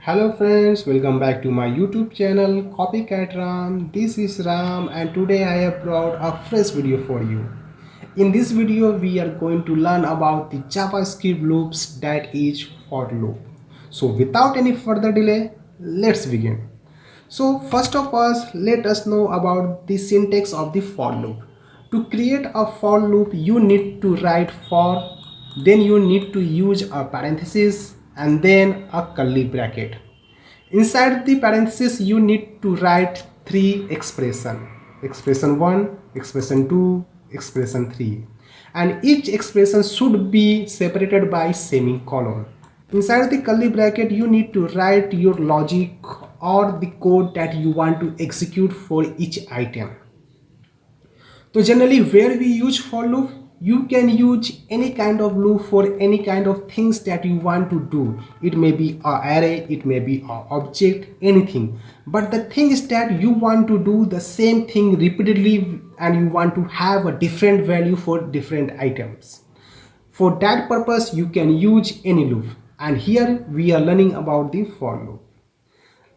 Hello friends, welcome back to my YouTube channel Copycat Ram. This is Ram and today I have brought a fresh video for you. In this video we are going to learn about the JavaScript loops, that is for loop. So without any further delay, let's begin. So first of all, let us know about the syntax of the for loop. To create a for loop you need to write for, then you need to use a parenthesis and then a curly bracket. Inside the parenthesis you need to write three expressions: expression 1, expression 2, expression 3, and each expression should be separated by semicolon. Inside the curly bracket you need to write your logic or the code that you want to execute for each item. So generally where we use for loop, you can use any kind of loop for any kind of things that you want to do. It may be an array, it may be an object, anything. But the thing is that you want to do the same thing repeatedly and you want to have a different value for different items. For that purpose you can use any loop, and here we are learning about the for loop.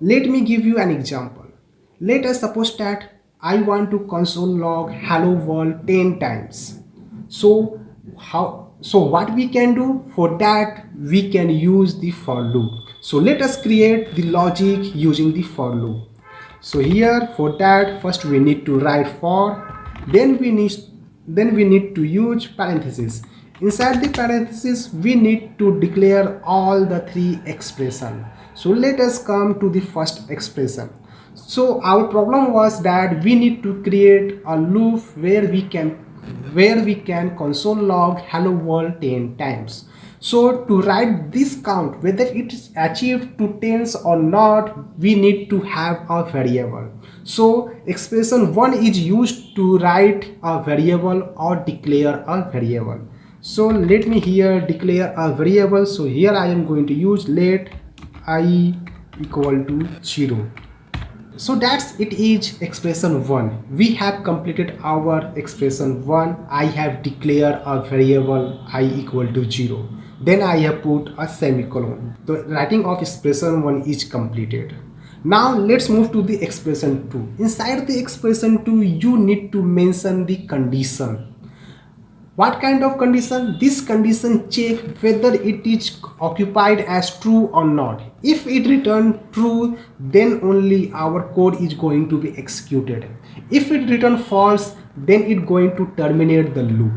Let me give you an example. Let us suppose that I want to console log hello world 10 times. So what we can do for that, we can use the for loop. So let us create the logic using the for loop. So here for that, first we need to write for, then we need to use parentheses. Inside the parentheses we need to declare all the three expressions. So let us come to the first expression. So our problem was that we need to create a loop where we can console log hello world 10 times. So to write this count, whether it is achieved to tens or not, we need to have a variable. So expression 1 is used to write a variable or declare a variable. So let me here declare a variable. So here I am going to use let I equal to 0. So that's it is expression 1. We have completed our expression 1. I have declared a variable I equal to 0. Then I have put a semicolon. The writing of expression 1 is completed. Now let's move to the expression 2. Inside the expression 2 you need to mention the condition. What kind of condition? This condition check whether it is occupied as true or not. If it returns true, then only our code is going to be executed. If it returns false, then it's going to terminate the loop.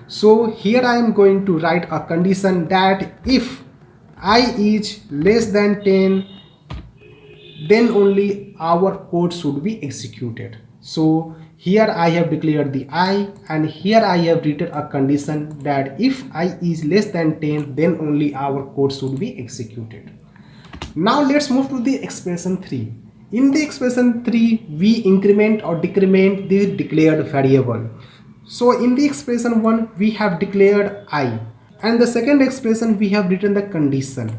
So here I am going to write a condition that if I is less than 10, then only our code should be executed. So here I have declared the I, and here I have written a condition that if I is less than 10, then only our code should be executed. Now let's move to the expression 3. In the expression 3, we increment or decrement the declared variable. So in the expression 1, we have declared I, and the second expression we have written the condition.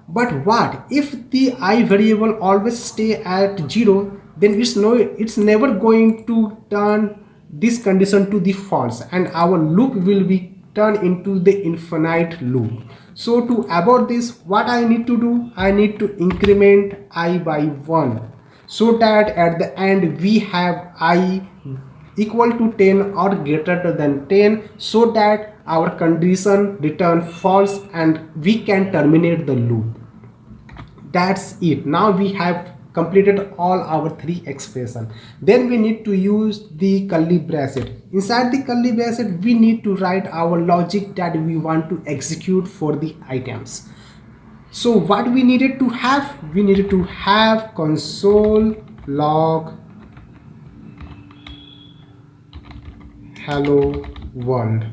But what if the I variable always stay at 0? Then it's never going to turn this condition to the false, and our loop will be turned into the infinite loop. So to avoid this, what I need to do, I need to increment I by 1, so that at the end we have I equal to 10 or greater than 10, so that our condition return false and we can terminate the loop. That's it. Now we have completed all our three expressions. Then we need to use the curly bracket. Inside the curly bracket we need to write our logic that we want to execute for the items. So what we needed to have? We needed to have console log hello world.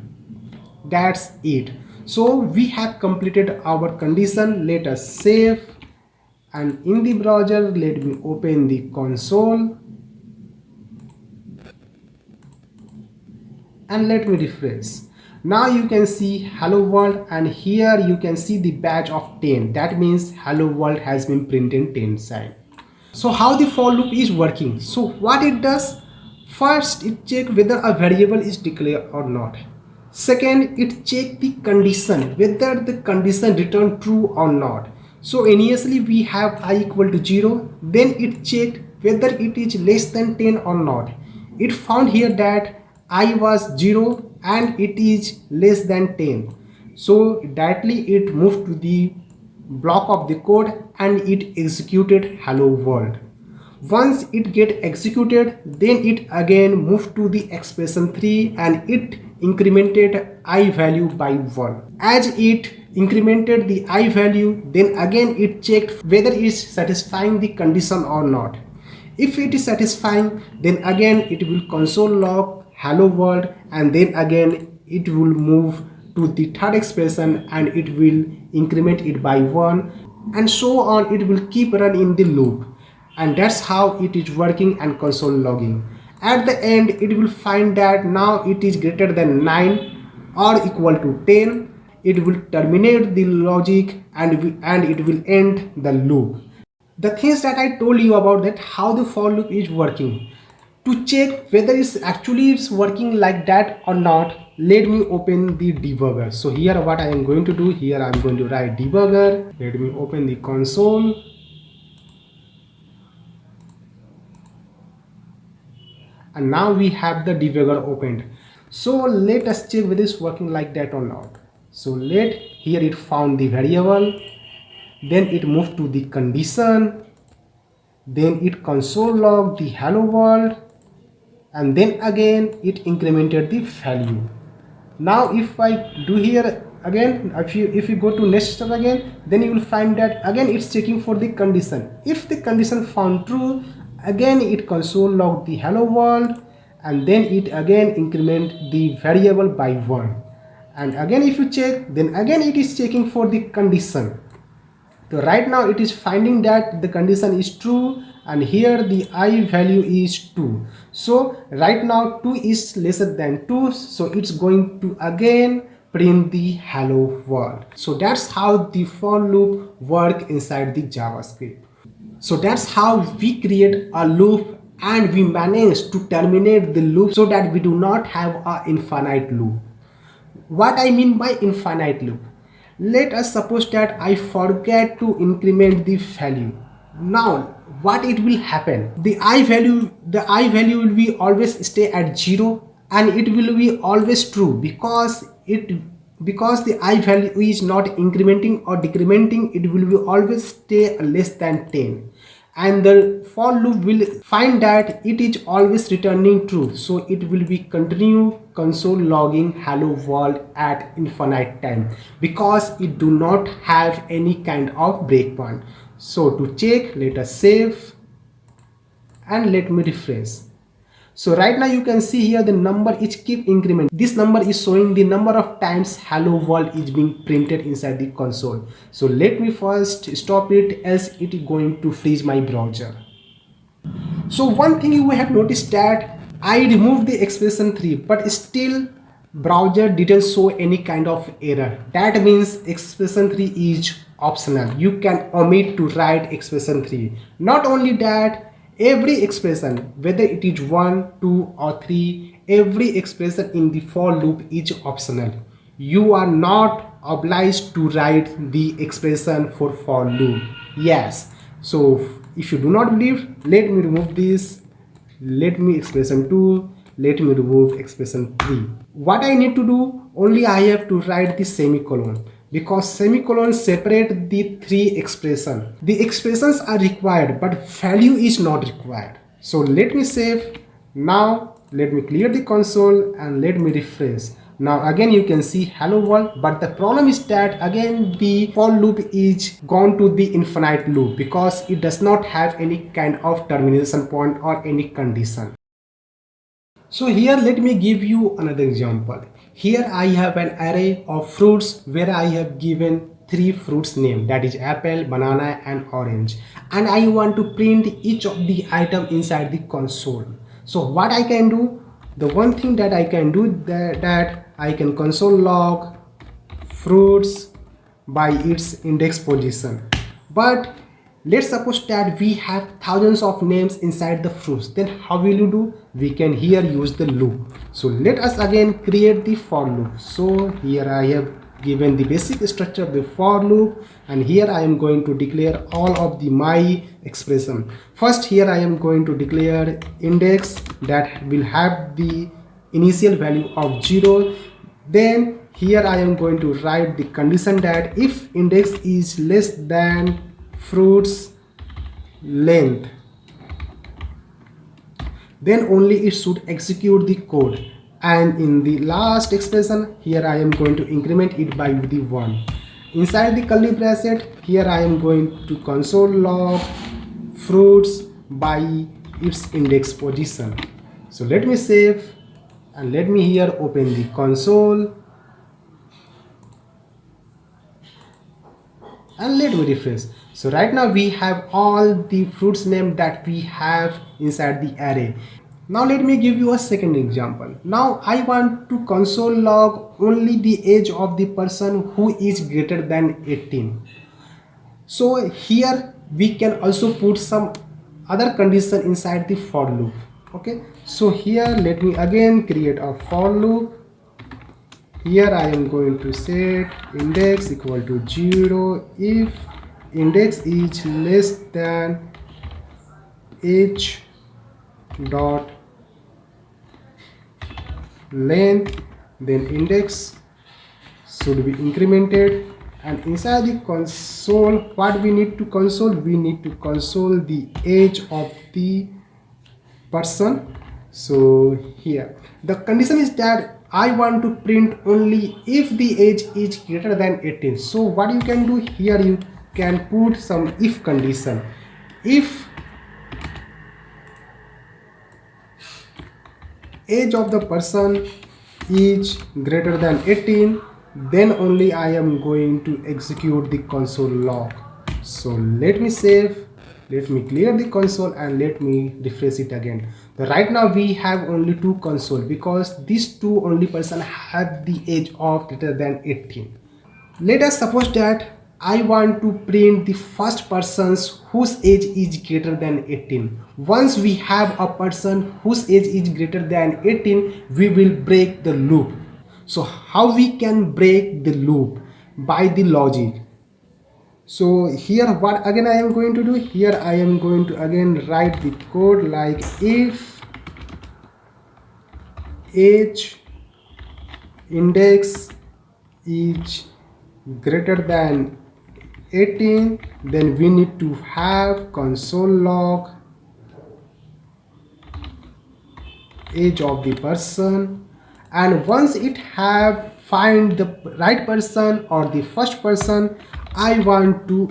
That's it. So we have completed our condition. Let us save. And in the browser, let me open the console and let me refresh. Now you can see hello world, and here you can see the badge of 10. That means hello world has been printed 10 times. So how the for loop is working? So what it does, first it check whether a variable is declared or not. Second, it check the condition, whether the condition return true or not. So initially we have I equal to 0, then it checked whether it is less than 10 or not. It found here that I was 0 and it is less than 10. So directly it moved to the block of the code and it executed hello world. Once it get executed, then it again moved to the expression 3 and it incremented I value by 1. As it incremented the I value, then again it checked whether it is satisfying the condition or not. If it is satisfying, then again it will console log hello world and then again it will move to the third expression and it will increment it by 1 and so on. It will keep running in the loop. And that's how it is working and console logging. At the end it will find that now it is greater than 9 or equal to 10. It will terminate the logic and it will end the loop. The things that I told you about that how the for loop is working. To check whether it's working like that or not, let me open the debugger. So here what I am going to do, here I am going to write debugger. Let me open the console. And now we have the debugger opened. So let us check whether it's working like that or not. So here it found the variable, then it moved to the condition, then it console logged the hello world, and then again it incremented the value. Now if I do here again, if you go to next step again, then you will find that again it's checking for the condition. If the condition found true, again it console log the hello world and then it again increment the variable by 1. And again if you check, then again it is checking for the condition. So right now it is finding that the condition is true and here the I value is 2. So right now 2 is lesser than 2, so it's going to again print the hello world. So that's how the for loop work inside the JavaScript. So that's how we create a loop and we manage to terminate the loop so that we do not have an infinite loop. What I mean by infinite loop? Let us suppose that I forget to increment the value. Now what it will happen? The I value will be always stay at 0 and it will be always true because the I value is not incrementing or decrementing. It will be always stay less than 10. And the for loop will find that it is always returning true, so it will be continue console logging hello world at infinite time because it do not have any kind of breakpoint. So to check, let us save and let me refresh. So right now you can see here the number is keep increment. This number is showing the number of times hello world is being printed inside the console. So let me first stop it, else it is going to freeze my browser. So one thing you have noticed that I removed the expression 3 but still browser didn't show any kind of error. That means expression 3 is optional. You can omit to write expression 3. Not only that, every expression, whether it is 1, 2 or 3, every expression in the for loop is optional. You are not obliged to write the expression for loop. Yes. So if you do not believe, let me remove this. Let me expression 2. Let me remove expression 3. What I need to do, only I have to write the semicolon, because semicolon separate the 3 expressions. The expressions are required but value is not required. So let me save. Now let me clear the console and let me refresh. Now again you can see hello world, but the problem is that again the for loop is gone to the infinite loop because it does not have any kind of termination point or any condition. So here let me give you another example. Here I have an array of fruits where I have given 3 fruits name, that is apple, banana and orange, and I want to print each of the item inside the console. So what I can do, the one thing that I can do that I can console log fruits by its index position. But let's suppose that we have thousands of names inside the fruits. Then how will you do? We can here use the loop. So let us again create the for loop. So here I have given the basic structure of the for loop, and here I am going to declare all of the my expression. First, here I am going to declare index that will have the initial value of 0. Then here I am going to write the condition that if index is less than fruits length, then only it should execute the code. And in the last expression, here I am going to increment it by the 1. Inside the curly bracket, here I am going to console log fruits by its index position. So let me save and let me here open the console and let me refresh. So right now we have all the fruits name that we have inside the array. Now let me give you a second example. Now I want to console log only the age of the person who is greater than 18. So here we can also put some other condition inside the for loop. Okay, so here let me again create a for loop. Here I am going to set index equal to 0 if index is less than age dot length, then index should be incremented. And inside the console, what we need to console? We need to console the age of the person. So here the condition is that I want to print only if the age is greater than 18. So what you can do here, you can put some if condition. If age of the person is greater than 18, then only I am going to execute the console log. So let me save, let me clear the console and let me refresh it again. So right now we have only two console because these two only person have the age of greater than 18. Let us suppose that I want to print the first persons whose age is greater than 18. Once we have a person whose age is greater than 18, we will break the loop. So how we can break the loop? By the logic. So here what again I am going to do? Here I am going to again write the code like if age index is greater than 18, then we need to have console log age of the person, and once it have find the right person or the first person, I want to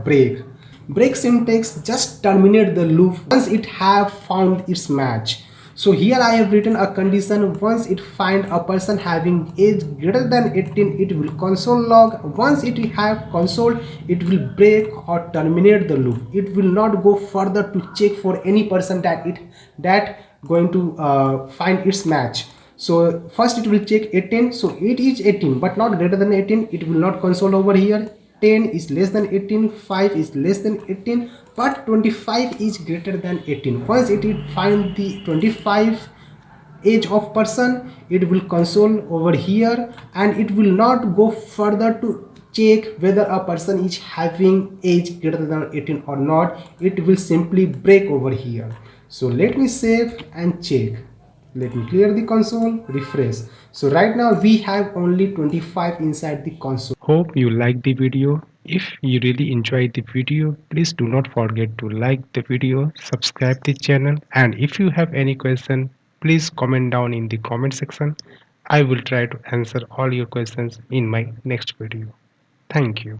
break syntax, just terminate the loop once it have found its match. So here I have written a condition, once it find a person having age greater than 18, it will console log. Once it have console, it will break or terminate the loop. It will not go further to check for any person that going to find its match. So first it will check 18, so it is 18 but not greater than 18, it will not console over here. 10 is less than 18, 5 is less than 18, but 25 is greater than 18. Once it will find the 25 age of person, it will console over here and it will not go further to check whether a person is having age greater than 18 or not. It will simply break over here. So let me save and check. Let me clear the console, refresh. So right now we have only 25 inside the console. Hope you liked the video. If you really enjoyed the video, please do not forget to like the video, subscribe the channel, and if you have any question, please comment down in the comment section. I will try to answer all your questions in my next video. Thank you.